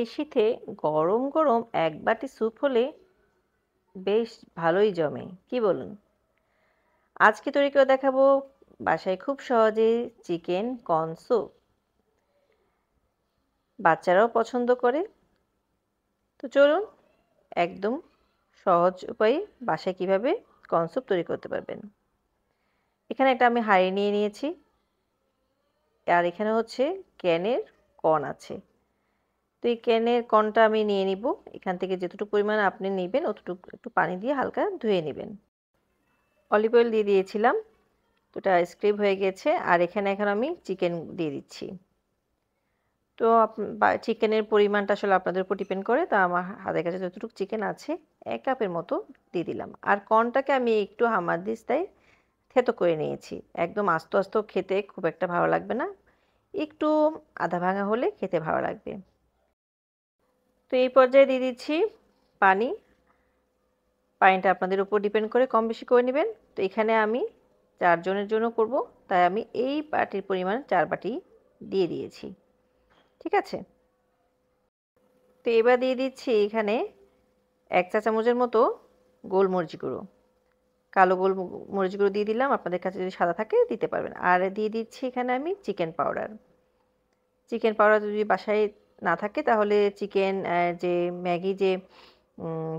এই শীতে গরম গরম এক বাটি স্যুপ হলে বেশ ভালোই জমে, কি বলুন? আজকে তৈরি করে দেখাবো বাসায় খুব সহজে চিকেন কর্ন স্যুপ। বাচ্চারাও পছন্দ করে। তো চলুন একদম সহজ উপায়ে বাসায় কিভাবে কর্ন স্যুপ তৈরি করতে পারবেন। এখানে একটা আমি হাঁড়ি নিয়ে নিয়েছি, আর এখানে হচ্ছে ক্যানের কর্ন আছে। তো এই ক্যানের কর্নটা আমি নিয়ে নিব। এখান থেকে যতটুকু পরিমাণ আপনি নেবেন অতটুকু একটু পানি দিয়ে হালকা ধুয়ে নেবেন। অলিভ অয়েল দিয়ে দিয়েছিলাম, তো এটা স্ক্রাব হয়ে গেছে। আর এখানে এখন আমি চিকেন দিয়ে দিচ্ছি। তো চিকেনের পরিমাণটা আসলে আপনাদের উপর ডিপেন্ড করে। তো আমার হাতের কাছে যতটুকু চিকেন আছে ১ কাপের মতো দিয়ে দিলাম। আর কর্নটাকে আমি একটু হামানদিস্তায় থেতো করে নিয়েছি। একদম আস্ত আস্ত খেতে খুব একটা ভালো লাগবে না, একটু আধা ভাঙা হলে খেতে ভালো লাগবে। তো এই পর্যায়ে দিয়ে দিচ্ছি পানি। পানিটা আপনাদের উপর ডিপেন্ড করে কম বেশি করে নেবেন। তো এখানে আমি ৪ জনের জন্য করব, তাই আমি এই বাটির পরিমাণ ৪ বাটি দিয়ে দিয়েছি। ঠিক আছে? তো এবার দিয়ে দিচ্ছি এখানে ১ চা চামচের মতো গোলমরিচ গুঁড়ো। কালো গোলমরিচ গুঁড়ো দিয়ে দিলাম। আপনাদের কাছে যদি সাদা থাকে দিতে পারবেন। আর দিয়ে দিচ্ছি এখানে আমি চিকেন পাউডার। চিকেন পাউডার যদি বাসায় না থাকে তাহলে চিকেন যে ম্যাগি যে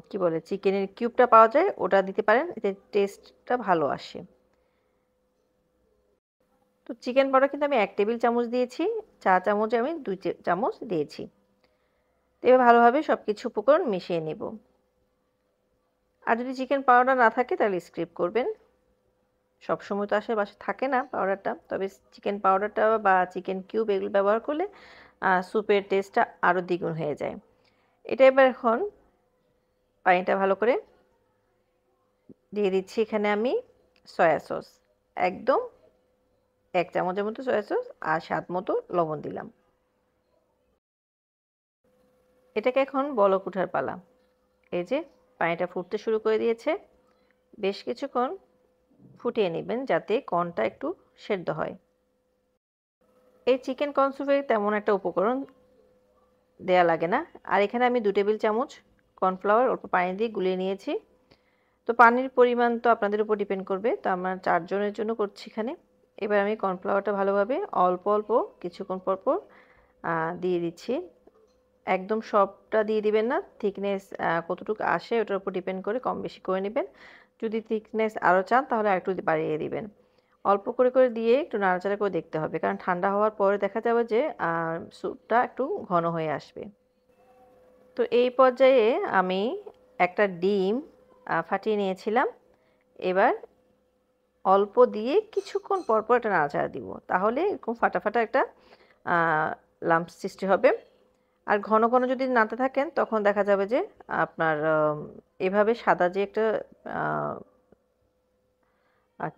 কি বলে চিকেনের কিউবটা পাওয়া যায় ওটা দিতে পারেন, এতে টেস্টটা ভালো আসে। তো চিকেন পাউডার কিন্তু আমি ১ টেবিল চামচ দিয়েছি, চা চামচে আমি ২ চামচ দিয়েছি। তো এবার ভালোভাবে সবকিছু উপকরণ মিশিয়ে নেব। আর যদি চিকেন পাউডার না থাকে তাহলে স্কিপ করবেন। সবসময় তো আসলে বাসায় থাকে না পাউডারটা, তবে চিকেন পাউডারটা বা চিকেন কিউব এগুলো ব্যবহার করলে স্যুপের টেস্টটা আরও দ্বিগুণ হয়ে যায়। এটা এবার এখন পানিটা ভালো করে দিয়ে দিচ্ছি। এখানে আমি সয়া সস একদম ১ চামচের মতো সয়া সস আর স্বাদ মতো লবণ দিলাম। এটাকে এখন বলক ওঠার পালা। এই যে পানিটা ফুটতে শুরু করে দিয়েছে। বেশ কিছুক্ষণ ফুটিয়ে নেবেন যাতে কর্নটা একটু সেদ্ধ হয়। এই চিকেন কর্ন স্যুপে তেমন একটা উপকরণ দেয়া লাগে না। আর এখানে আমি ২ টেবিল চামচ কর্নফ্লাওয়ার অল্প পানি দিয়ে গুলিয়ে নিয়েছি। তো পানির পরিমাণ তো আপনাদের উপর ডিপেন্ড করবে। তো আমরা ৪ জনের জন্য করছি এখানে। এবার আমি কর্নফ্লাওয়ারটা ভালোভাবে অল্প অল্প কিছুক্ষণ পর পর দিয়ে দিচ্ছি। একদম সবটা দিয়ে দিবেন না। থিকনেস কতটুকু আসে ওটার উপর ডিপেন্ড করে কম বেশি করে নেবেন। যদি থিকনেস আরও চান তাহলে আরেকটু বাড়িয়ে দিবেন। অল্প করে করে দিয়ে একটু নাড়াচাড়া করে দেখতে হবে, কারণ ঠান্ডা হওয়ার পরে দেখা যাবে যে স্যুপটা একটু ঘন হয়ে আসবে। তো এই পর্যায়ে আমি একটা ডিম ফাটিয়ে নিয়েছিলাম। এবার অল্প দিয়ে কিছুক্ষণ পর পর এটা নাড়াচাড়া দিব, তাহলে এরকম ফাটা ফাটা একটা লাম্প সৃষ্টি হবে। আর ঘন ঘন যদি নাড়তে থাকেন তখন দেখা যাবে যে আপনার এভাবে সাদা যে একটা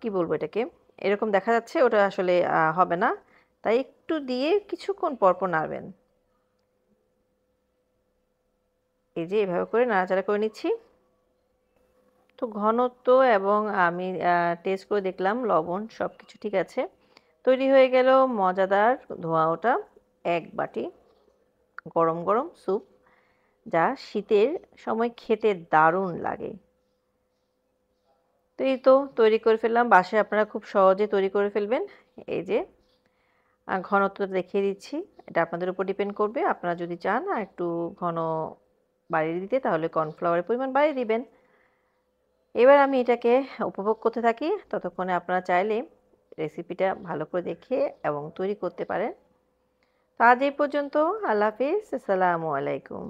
কি বলবো এটাকে, এরকম দেখা যাচ্ছে, ওটা আসলে হবে না। তাই একটু দিয়ে কিছুক্ষণ পর পর নাড়বেন। এই যে এভাবে করে নাড়াচাড়া করে নিচ্ছি। তো ঘনত্ব এবং আমি টেস্ট করে দেখলাম লবণ সবকিছু ঠিক আছে। তৈরি হয়ে গেল মজাদার ধোঁয়া ওঠা ১ বাটি গরম গরম স্যুপ, যা শীতের সময় খেতে দারুণ লাগে। তো এই তো তৈরি করে ফেললাম। বাসায় আপনারা খুব সহজে তৈরি করে ফেলবেন। এই যে ঘনত্বটা দেখিয়ে দিচ্ছি। এটা আপনাদের উপর ডিপেন্ড করবে। আপনারা যদি চান একটু ঘন বাড়িয়ে দিতে তাহলে কর্নফ্লাওয়ারের পরিমাণ বাড়িয়ে দিবেন। এবার আমি এটাকে উপভোগ করতে থাকি। ততক্ষণে আপনারা চাইলে রেসিপিটা ভালো করে দেখে এবং তৈরি করতে পারেন। তো আজ এই পর্যন্ত। আল্লাহ হাফিজ। আসসালামু আলাইকুম।